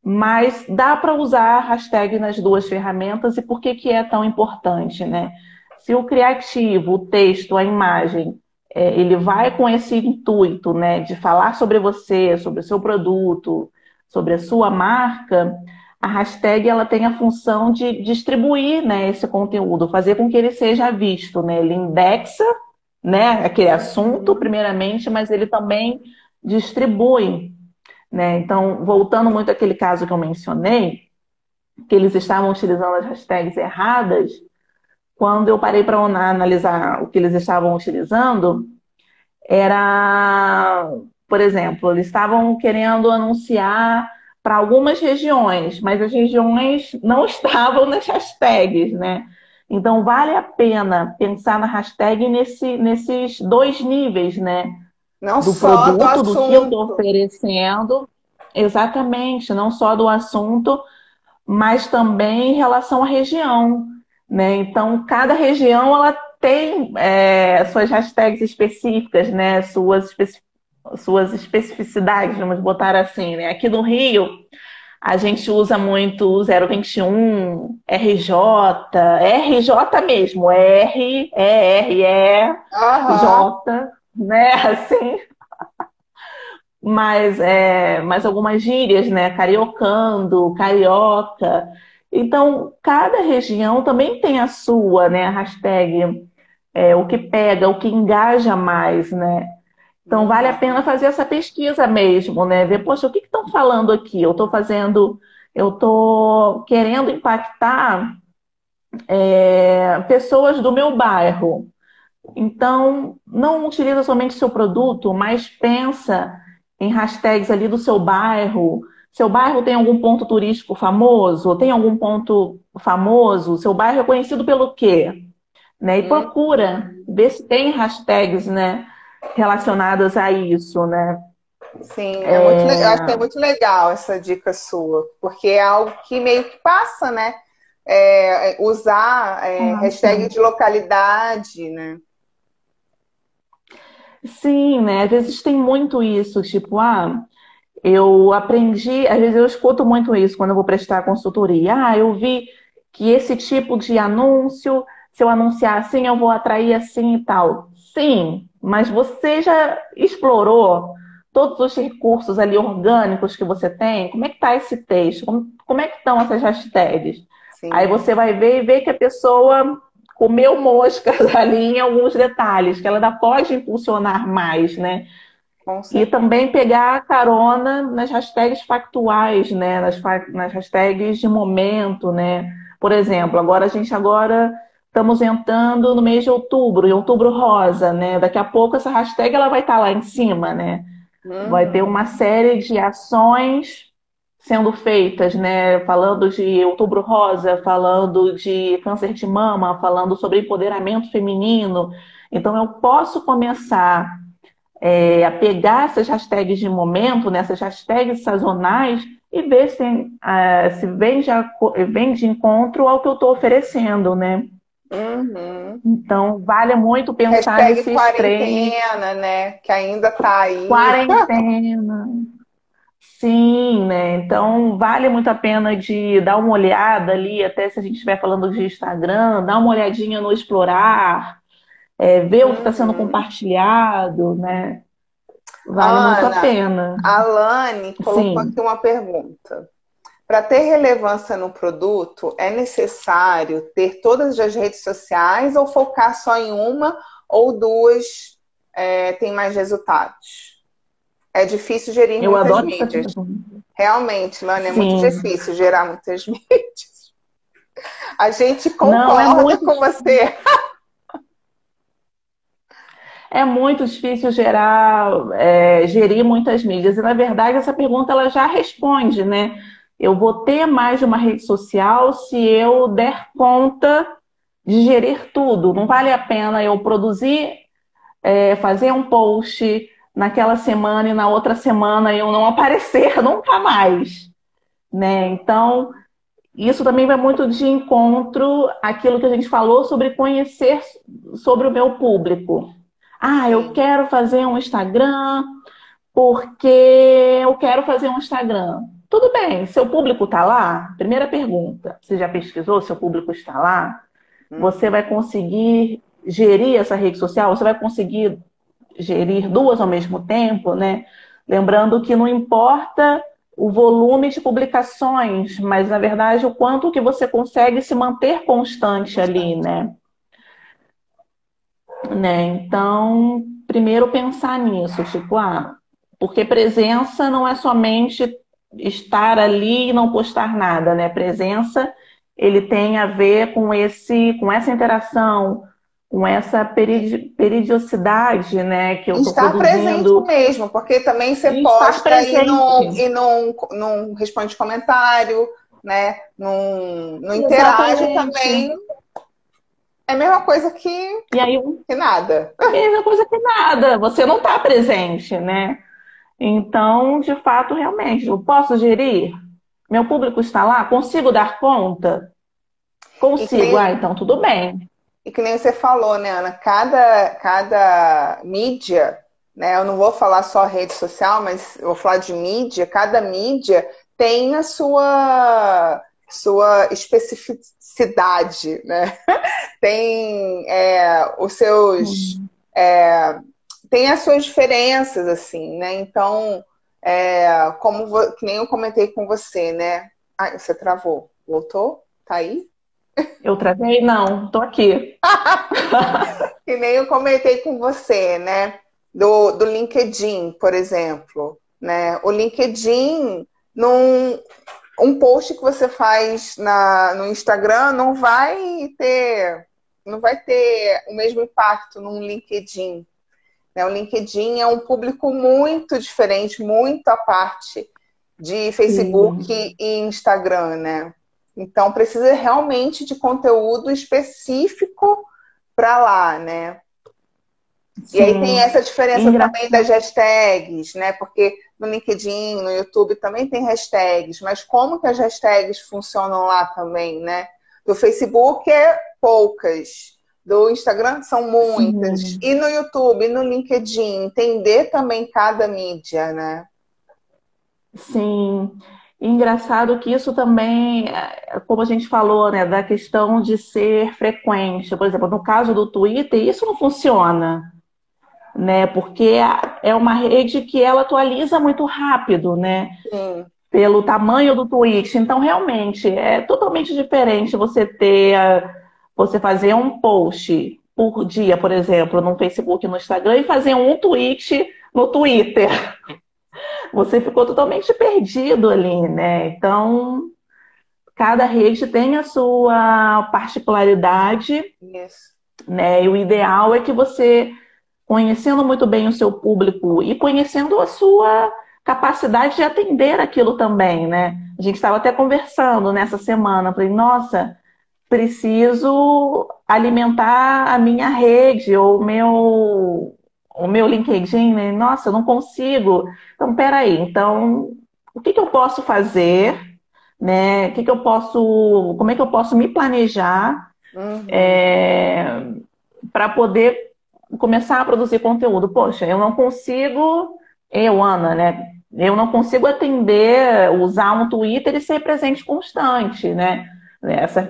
Mas dá para usar hashtag nas duas ferramentas e por que que é tão importante, né? Se o criativo, o texto, a imagem, ele vai com esse intuito, né, de falar sobre você, sobre o seu produto, sobre a sua marca, a hashtag ela tem a função de distribuir, né, esse conteúdo, fazer com que ele seja visto, né? Ele indexa, né, aquele assunto, Uhum. primeiramente, mas ele também distribui, né? Então, voltando muito àquele caso que eu mencionei, que eles estavam utilizando as hashtags erradas, quando eu parei para analisar o que eles estavam utilizando, era, por exemplo, eles estavam querendo anunciar para algumas regiões, mas as regiões não estavam nas hashtags, né? Então, vale a pena pensar na hashtag nesses dois níveis, né? Não Do só do produto, do que eu estou assunto. oferecendo, exatamente, não só do assunto, mas também em relação à região, né? Então, cada região ela tem suas hashtags específicas, né? Suas especificidades, vamos botar assim, né? Aqui no Rio, a gente usa muito o 021, RJ, RJ mesmo, Aham. J, né? Assim, mas algumas gírias, né? Cariocando, carioca. Então, cada região também tem a sua, né? A hashtag, o que pega, o que engaja mais, né? Então, vale a pena Uhum. fazer essa pesquisa mesmo, né? Ver, poxa, o que estão falando aqui? Eu estou querendo impactar pessoas do meu bairro. Então, não utiliza somente seu produto, mas pensa em hashtags ali do seu bairro. Seu bairro tem algum ponto turístico famoso? Tem algum ponto famoso? Seu bairro é conhecido pelo quê? Né? E procura Uhum. ver se tem hashtags, né, relacionadas a isso, né? Sim, é muito, eu acho que é muito legal essa dica sua, porque é algo que meio que passa, né? Usar hashtag Passa. de localidade, né? Sim, né? Às vezes tem muito isso, tipo, eu aprendi, às vezes eu escuto muito isso quando eu vou prestar consultoria. Eu vi que esse tipo de anúncio, se eu anunciar assim, eu vou atrair assim e tal. Sim, mas você já explorou todos os recursos ali orgânicos que você tem? Como é que está esse texto? Como é que estão essas hashtags? Aí Sim, você vai ver e ver que a pessoa comeu moscas ali em alguns detalhes, que ela ainda pode impulsionar mais, né? com E certeza. também pegar carona nas hashtags factuais, né? Nas hashtags de momento, né? Por exemplo, agora estamos entrando no mês de outubro, e outubro rosa, né? Daqui a pouco essa hashtag ela vai estar lá em cima, né? Vai ter Uhum. uma série de ações sendo feitas, né? Falando de outubro rosa, falando de câncer de mama, falando sobre empoderamento feminino. Então eu posso começar a pegar essas hashtags de momento, né, essas hashtags sazonais, e ver se vem de encontro ao que eu estou oferecendo, né? Uhum. Então, vale muito pensar Hashtag nesses três. quarentena, né? Que ainda tá aí. Quarentena, sim, né? Então, vale muito a pena de dar uma olhada ali, até se a gente estiver falando de Instagram, dar uma olhadinha no explorar, ver o que está sendo Uhum. compartilhado, né? Vale muito a Ana, pena. a Lani colocou aqui Sim. uma pergunta. Para ter relevância no produto, é necessário ter todas as redes sociais ou focar só em uma ou duas tem mais resultados? É difícil gerir Eu muitas adoro essa mídias. pergunta. Realmente, Lana, é muito Sim. difícil gerar muitas mídias. A gente Não, concorda com você. é muito difícil gerir muitas mídias. E, na verdade, essa pergunta ela já responde, né? eu vou ter mais de uma rede social se eu der conta de gerir tudo. Não vale a pena eu produzir, fazer um post naquela semana e na outra semana eu não aparecer nunca mais, né? Então, isso também vai muito de encontro àquilo que a gente falou sobre conhecer sobre o meu público. Ah, eu Sim. quero fazer um Instagram porque eu quero fazer um Instagram. Tudo bem, seu público está lá? Primeira pergunta, você já pesquisou? Seu público está lá? Você Uhum. vai conseguir gerir essa rede social? Você vai conseguir gerir duas ao mesmo tempo, né? Lembrando que não importa o volume de publicações, mas na verdade o quanto que você consegue se manter constante ali, Bastante. né? Então, primeiro pensar nisso, tipo, porque presença não é somente estar ali e não postar nada, né? Presença, ele tem a ver com essa interação, com essa periodicidade, né, que eu estou Estar presente produzindo, mesmo, porque também você e estar posta e presente. não responde comentário, né? Não interage Exatamente. também. É a mesma coisa E aí, que nada. mesma coisa que nada, você não está presente, né? Então, de fato, realmente, eu posso gerir? Meu público está lá? Consigo dar conta? E que Consigo. nem, Ah, então tudo bem. e que nem você falou, né, Ana? Cada mídia, né? Eu não vou falar só rede social, mas eu vou falar de mídia. Cada mídia tem a sua especificidade, né? Tem os seus. Hum. Tem as suas diferenças, assim, né? Então, que nem eu comentei com você, né? Ai, você travou. Voltou? Tá aí? Eu travei? Não, tô aqui. Que nem eu comentei com você, né? Do LinkedIn, por exemplo, né? O LinkedIn, um post que você faz no Instagram não vai ter o mesmo impacto num LinkedIn, né? O LinkedIn é um público muito diferente, muito à parte de Facebook Sim, e Instagram, né? Então precisa realmente de conteúdo específico para lá, né? E aí tem sim. essa diferença também das Engraçado. hashtags, né? Porque no LinkedIn, no YouTube também tem hashtags, mas como que as hashtags funcionam lá também, né? Do Facebook é poucas, do Instagram são muitas, Sim, e no YouTube, e no LinkedIn, entender também cada mídia, né? sim. Engraçado que isso também, como a gente falou, né, da questão de ser frequente. Por exemplo, no caso do Twitter, isso não funciona, né? Porque é uma rede que ela atualiza muito rápido, né? Sim, Pelo tamanho do tweet. Então, realmente, é totalmente diferente você fazer um post por dia, por exemplo, no Facebook e no Instagram, e fazer um tweet no Twitter. Você ficou totalmente perdido ali, né? Então, cada rede tem a sua particularidade, isso. né? E o ideal é que você, conhecendo muito bem o seu público e conhecendo a sua capacidade de atender aquilo também, né? A gente estava até conversando nessa semana, falei, nossa, preciso alimentar a minha rede ou o meu LinkedIn, né? Nossa, eu não consigo. Então, peraí, então, o que que eu posso fazer, né? Como é que eu posso me planejar Uhum. para poder começar a produzir conteúdo? Poxa, Ana, né? Eu não consigo usar um Twitter e ser presente constante, né?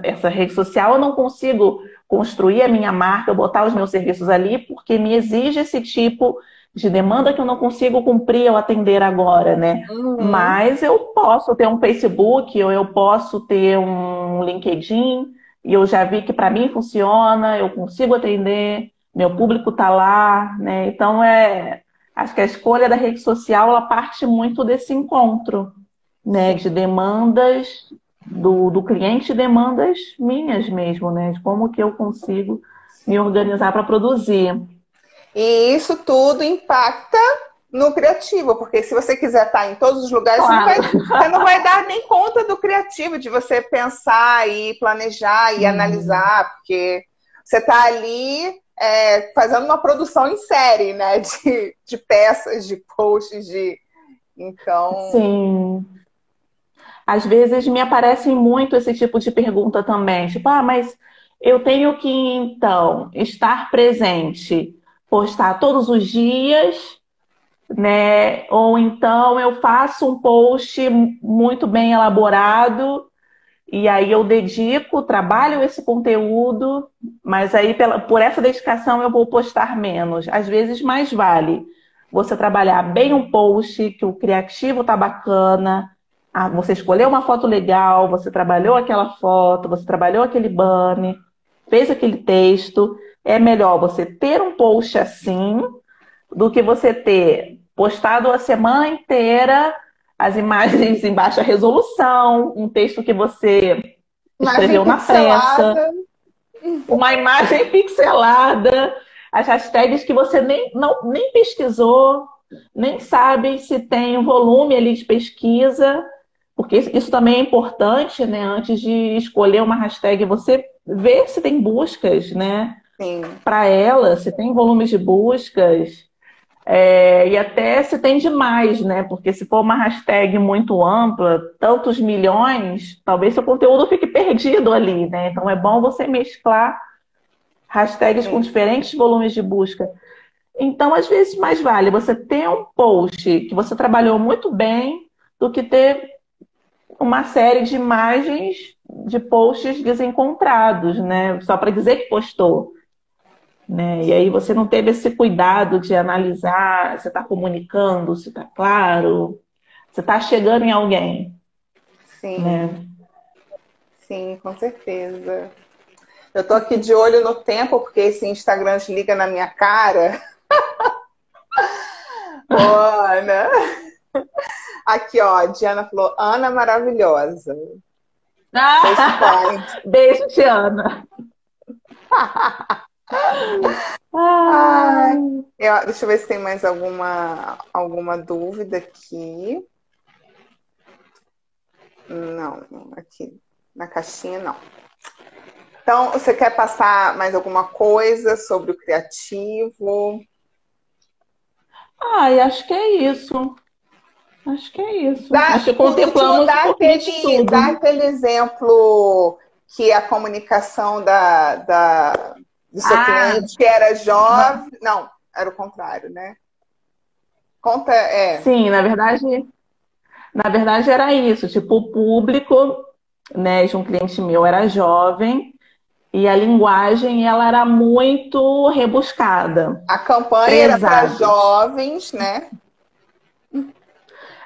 Essa rede social eu não consigo construir a minha marca, botar os meus serviços ali, porque me exige esse tipo de demanda que eu não consigo cumprir ou atender agora, né? Uhum. Mas eu posso ter um Facebook ou eu posso ter um LinkedIn e eu já vi que para mim funciona, eu consigo atender, meu público está lá, né? Então acho que a escolha da rede social ela parte muito desse encontro, né? De Sim. demandas do cliente e demandas minhas mesmo, né? De como que eu consigo me Sim. organizar para produzir. E isso tudo impacta no criativo, porque se você quiser estar em todos os lugares, Claro. você não vai dar nem conta do criativo, de você pensar e planejar e analisar, porque você está ali fazendo uma produção em série, né? De peças, de posts, de. Então. Sim. Às vezes me aparecem muito esse tipo de pergunta também, tipo, mas eu tenho que então estar presente, postar todos os dias, né? Ou então eu faço um post muito bem elaborado e aí eu dedico, trabalho esse conteúdo, mas aí por essa dedicação eu vou postar menos. Às vezes mais vale você trabalhar bem um post, que o criativo tá bacana, você escolheu uma foto legal, você trabalhou aquela foto, você trabalhou aquele banner, fez aquele texto. É melhor você ter um post assim do que você ter postado a semana inteira as imagens em baixa resolução, um texto que você Imagem escreveu na pressa, pixelada. uma imagem pixelada, as hashtags que você nem pesquisou, nem sabe se tem um volume ali de pesquisa, porque isso também é importante, né? Antes de escolher uma hashtag, você vê se tem buscas, né? Sim. Para ela, se tem volumes de buscas. E até se tem demais, né? Porque se for uma hashtag muito ampla, tantos milhões, talvez seu conteúdo fique perdido ali, né? Então é bom você mesclar hashtags com Sim. diferentes volumes de busca. Então, às vezes, mais vale você ter um post que você trabalhou muito bem do que ter uma série de imagens de posts desencontrados, né? Só para dizer que postou. Né? E aí você não teve esse cuidado de analisar se está comunicando, se está claro, se está chegando em alguém. Sim. Né? Sim, com certeza. Eu tô aqui de olho no tempo, porque esse Instagram desliga na minha cara. Ô, Ana. Aqui, ó, a Diana falou, Ana maravilhosa. Beijo, Tiana. Ai, deixa eu ver se tem mais alguma dúvida aqui. Não, aqui na caixinha não. Então, você quer passar mais alguma coisa sobre o criativo? Acho que é isso. Acho que é isso. Acho que Por último, contemplamos um pouquinho de dá tudo. aquele exemplo que a comunicação do seu cliente que era jovem. Não, era o contrário, né? Conta, Sim, na verdade era isso. Tipo, o público, né, de um cliente meu era jovem e a linguagem ela era muito rebuscada. A campanha era para Prezados. jovens, né?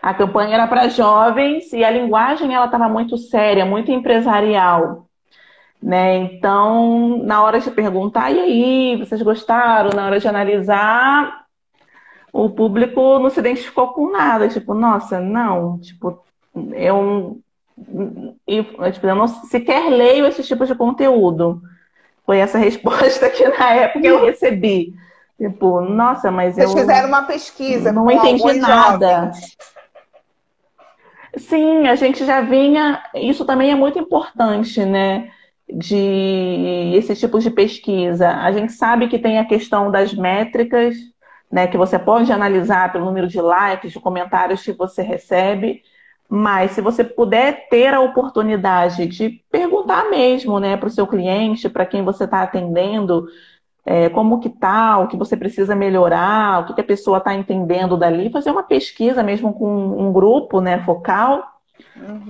A campanha era para jovens e a linguagem ela estava muito séria, muito empresarial, né? Então, na hora de perguntar, e aí, vocês gostaram? Na hora de analisar, o público não se identificou com nada, tipo, nossa, não, tipo, eu não sequer leio esse tipo de conteúdo. Foi essa resposta que na época eu recebi. Tipo, nossa, mas Vocês eu fizeram uma pesquisa não com entendi alguns nada. jovens. Sim, a gente já vinha. Isso também é muito importante, né? De esse tipo de pesquisa. A gente sabe que tem a questão das métricas, né? Que você pode analisar pelo número de likes, de comentários que você recebe. Mas se você puder ter a oportunidade de perguntar mesmo, né, para o seu cliente, para quem você está atendendo, como que tá, o que você precisa melhorar, o que a pessoa está entendendo dali, fazer uma pesquisa mesmo com um grupo, né, focal,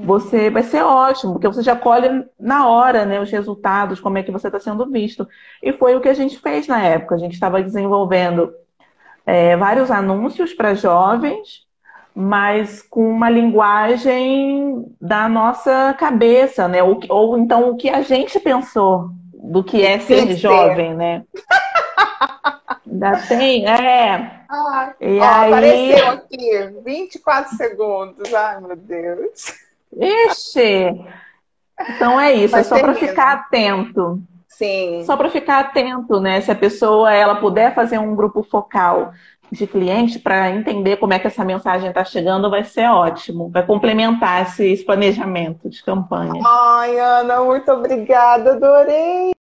você vai ser ótimo, porque você já colhe na hora, né, os resultados, como é que você está sendo visto. E foi o que a gente fez na época. A gente estava desenvolvendo vários anúncios para jovens, mas com uma linguagem da nossa cabeça, né? Ou então o que a gente pensou do que é ser jovem, né? Ainda tem, E Ó, aí, apareceu aqui, 24 segundos. Ai, meu Deus. ixi, então é isso, é Mas só para termina. ficar atento. Só Sim. para ficar atento, né? Se a pessoa ela puder fazer um grupo focal de cliente para entender como é que essa mensagem está chegando, vai ser ótimo. Vai complementar esse planejamento de campanha. Ai, Ana, muito obrigada, adorei.